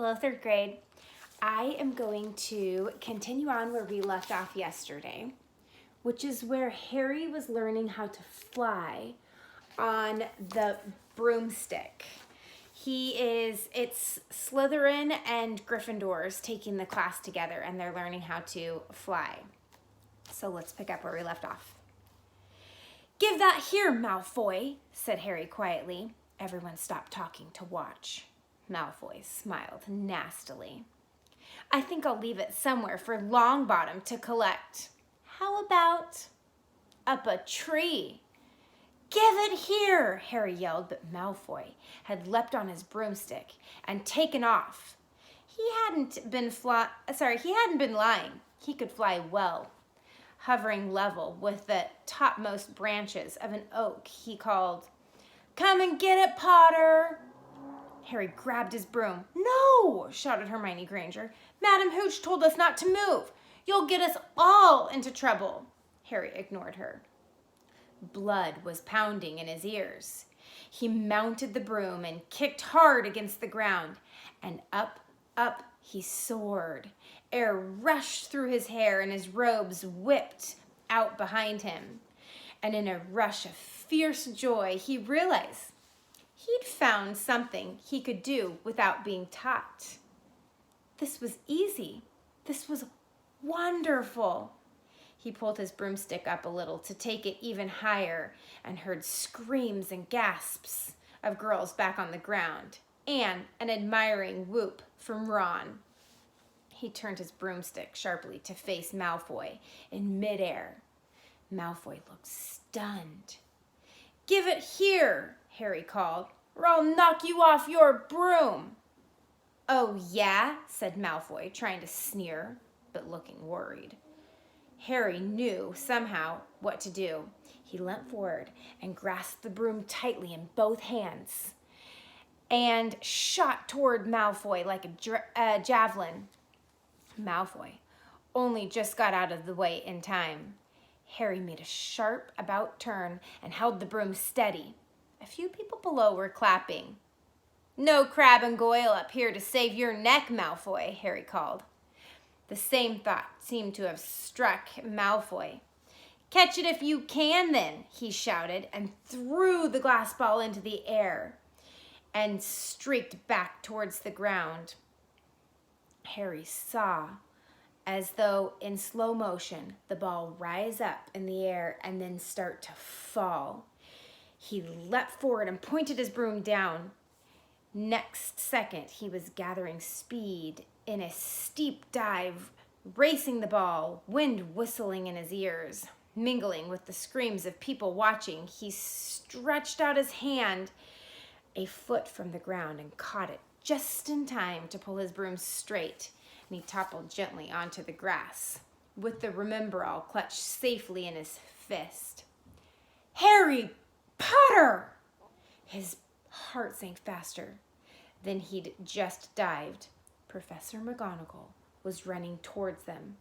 Hello, third grade. I am going to continue on where we left off yesterday, which is where Harry was learning how to fly on the broomstick. It's Slytherin and Gryffindors taking the class together, and they're learning how to fly. So let's pick up where we left off. "Give that here, Malfoy," said Harry quietly. Everyone stopped talking to watch. Malfoy smiled nastily. "I think I'll leave it somewhere for Longbottom to collect." "How about up a tree?" "Give it here," Harry yelled, but Malfoy had leapt on his broomstick and taken off. He hadn't been lying. He could fly well. Hovering level with the topmost branches of an oak, he called, "Come and get it, Potter." Harry grabbed his broom. "No!" shouted Hermione Granger. "Madam Hooch told us not to move. You'll get us all into trouble." Harry ignored her. Blood was pounding in his ears. He mounted the broom and kicked hard against the ground, and up he soared. Air rushed through his hair and his robes whipped out behind him. And in a rush of fierce joy, he realized he'd found something he could do without being taught. This was easy. This was wonderful. He pulled his broomstick up a little to take it even higher and heard screams and gasps of girls back on the ground and an admiring whoop from Ron. He turned his broomstick sharply to face Malfoy in midair. Malfoy looked stunned. "Give it here," Harry called, "or I'll knock you off your broom." "Oh, yeah?" said Malfoy, trying to sneer, but looking worried. Harry knew somehow what to do. He leant forward and grasped the broom tightly in both hands and shot toward Malfoy like a javelin. Malfoy only just got out of the way in time. Harry made a sharp about turn and held the broom steady. A few people below were clapping. "No Crabbe and Goyle up here to save your neck, Malfoy," Harry called. The same thought seemed to have struck Malfoy. "Catch it if you can, then," he shouted, and threw the glass ball into the air and streaked back towards the ground. Harry saw, as though in slow motion, the ball rise up in the air and then start to fall. He leapt forward and pointed his broom down. Next second, he was gathering speed in a steep dive, racing the ball, wind whistling in his ears. Mingling with the screams of people watching, he stretched out his hand a foot from the ground and caught it just in time to pull his broom straight, and he toppled gently onto the grass, with the Remember-All clutched safely in his fist. "Harry Potter!" His heart sank faster than he'd just dived. Professor McGonagall was running towards them.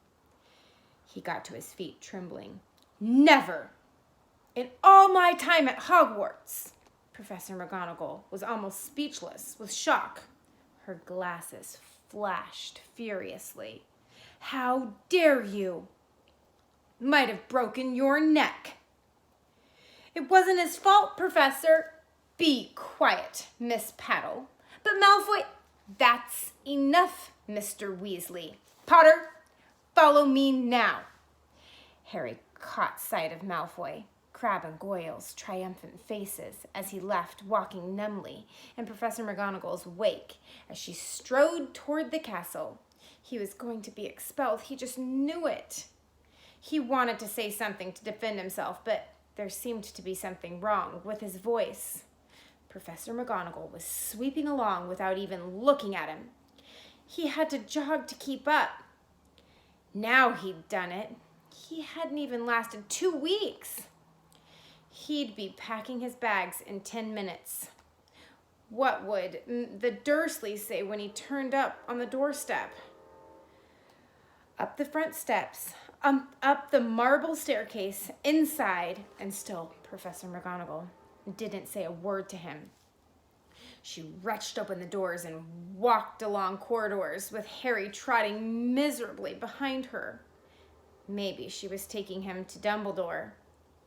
He got to his feet, trembling. "Never! In all my time at Hogwarts!" Professor McGonagall was almost speechless with shock. Her glasses flashed furiously. "How dare you? Might have broken your neck." "It wasn't his fault, Professor." "Be quiet, Miss Paddle." "But Malfoy—" "That's enough, Mr. Weasley. Potter, follow me now." Harry caught sight of Malfoy, Crabbe and Goyle's triumphant faces as he left, walking numbly in Professor McGonagall's wake as she strode toward the castle. He was going to be expelled. He just knew it. He wanted to say something to defend himself, but there seemed to be something wrong with his voice. Professor McGonagall was sweeping along without even looking at him. He had to jog to keep up. Now he'd done it. He hadn't even lasted 2 weeks. He'd be packing his bags in 10 minutes. What would the Dursleys say when he turned up on the doorstep? Up the front steps, up the marble staircase, inside, and still Professor McGonagall didn't say a word to him. She wrenched open the doors and walked along corridors with Harry trotting miserably behind her. Maybe she was taking him to Dumbledore.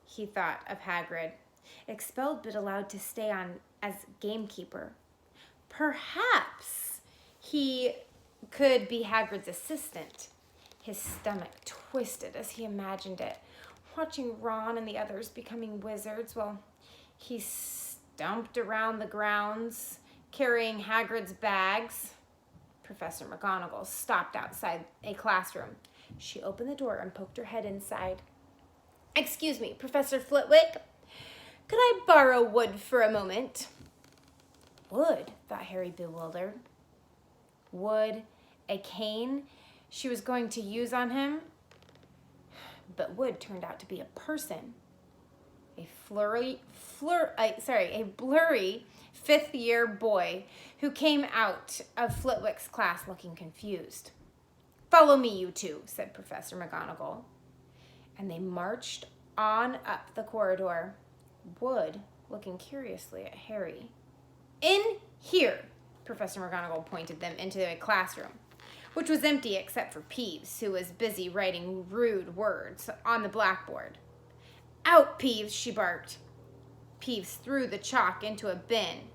He thought of Hagrid, expelled but allowed to stay on as gamekeeper. Perhaps he could be Hagrid's assistant. His stomach twisted as he imagined it, watching Ron and the others becoming wizards while he stumped around the grounds, carrying Hagrid's bags. Professor McGonagall stopped outside a classroom. She opened the door and poked her head inside. "Excuse me, Professor Flitwick. Could I borrow Wood for a moment?" Wood, thought Harry, bewildered. Wood, a cane she was going to use on him? But Wood turned out to be a person. A blurry fifth-year boy who came out of Flitwick's class looking confused. "Follow me, you two," said Professor McGonagall. And they marched on up the corridor, Wood looking curiously at Harry. "In here," Professor McGonagall pointed them into a classroom, which was empty except for Peeves, who was busy writing rude words on the blackboard. "Out, Peeves," she barked. Peeves threw the chalk into a bin,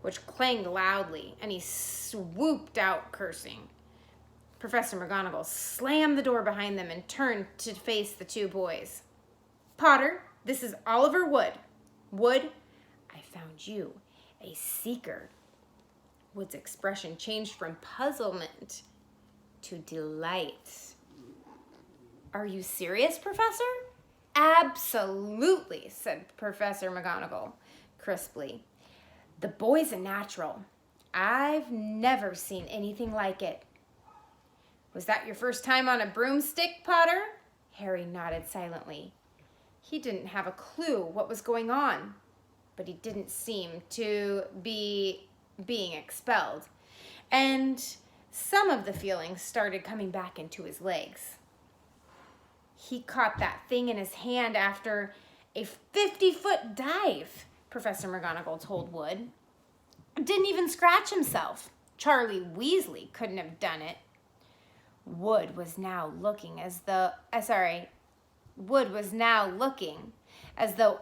which clanged loudly, and he swooped out cursing. Professor McGonagall slammed the door behind them and turned to face the two boys. "Potter, this is Oliver Wood. Wood, I found you, a seeker." Wood's expression changed from puzzlement to delight. "Are you serious, Professor?" "Absolutely," said Professor McGonagall crisply. "The boy's a natural. I've never seen anything like it." "Was that your first time on a broomstick, Potter?" Harry nodded silently. He didn't have a clue what was going on, but he didn't seem to be being expelled, and some of the feelings started coming back into his legs. "He caught that thing in his hand after a 50-foot dive," Professor McGonagall told Wood. "Didn't even scratch himself. Charlie Weasley couldn't have done it." Wood was now looking as though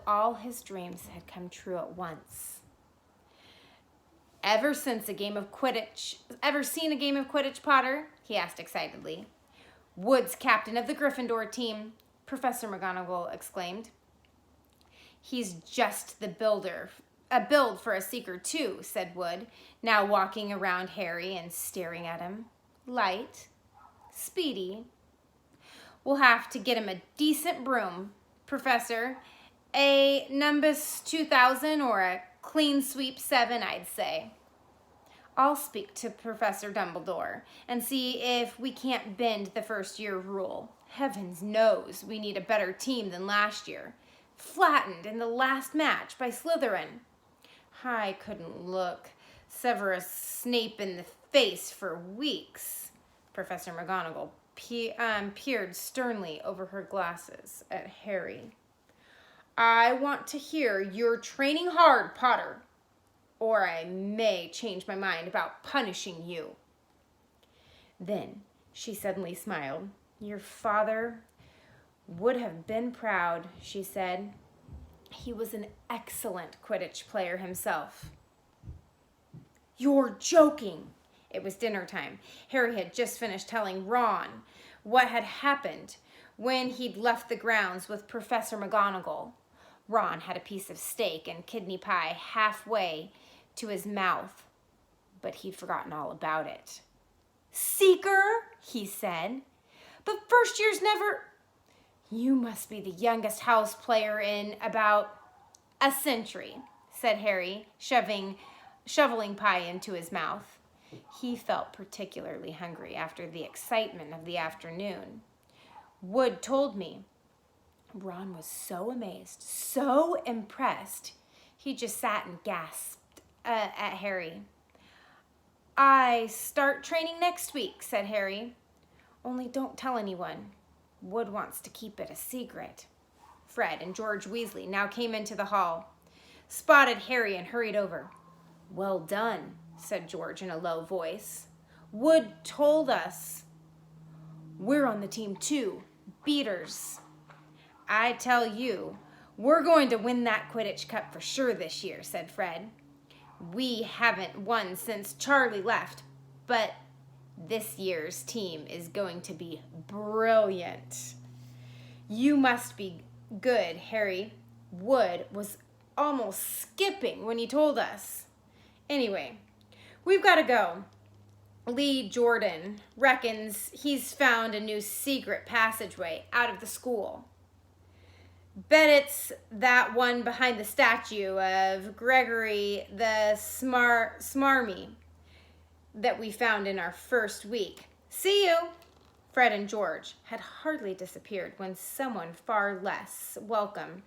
all his dreams had come true at once. Ever seen a game of Quidditch, Potter?" he asked excitedly. "Wood's captain of the Gryffindor team," Professor McGonagall exclaimed. "He's just a build for a seeker too," said Wood, now walking around Harry and staring at him. "Light, speedy. We'll have to get him a decent broom, Professor. A Nimbus 2000 or a Clean Sweep 7, I'd say. I'll speak to Professor Dumbledore and see if we can't bend the first-year rule. Heavens knows we need a better team than last year. Flattened in the last match by Slytherin. I couldn't look Severus Snape in the face for weeks." Professor McGonagall peered sternly over her glasses at Harry. "I want to hear you're training hard, Potter, or I may change my mind about punishing you." Then she suddenly smiled. "Your father would have been proud," she said. "He was an excellent Quidditch player himself." "You're joking." It was dinner time. Harry had just finished telling Ron what had happened when he'd left the grounds with Professor McGonagall. Ron had a piece of steak and kidney pie halfway to his mouth, but he'd forgotten all about it. "Seeker," he said. "But first years never—" "You must be the youngest house player in about a century," said Harry, shoveling pie into his mouth. He felt particularly hungry after the excitement of the afternoon. "Wood told me." Ron was so amazed, so impressed, he just sat and gasped at Harry. "I start training next week," said Harry. "Only don't tell anyone. Wood wants to keep it a secret." Fred and George Weasley now came into the hall, spotted Harry and hurried over. Well done, said George in a low voice. Wood told us. We're on the team too. Beaters. I tell you, we're going to win that Quidditch Cup for sure this year, said Fred. We haven't won since Charlie left, but this year's team is going to be brilliant. You must be good, Harry. Wood was almost skipping when he told us. Anyway, we've got to go. Lee Jordan reckons he's found a new secret passageway out of the school. Bet it's that one behind the statue of Gregory the Smarmy that we found in our first week. See you! Fred and George had hardly disappeared when someone far less welcome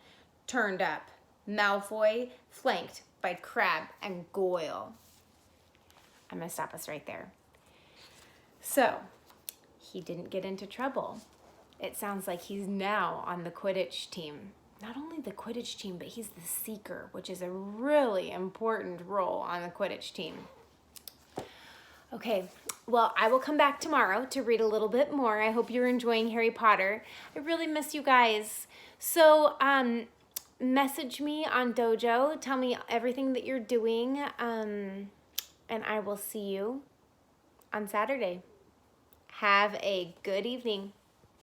turned up. Malfoy, flanked by Crabbe and Goyle. I'm going to stop us right there. So, he didn't get into trouble. It sounds like he's now on the Quidditch team. Not only the Quidditch team, but he's the Seeker, which is a really important role on the Quidditch team. Okay, well, I will come back tomorrow to read a little bit more. I hope you're enjoying Harry Potter. I really miss you guys. So, message me on Dojo. Tell me everything that you're doing, and I will see you on Saturday. Have a good evening.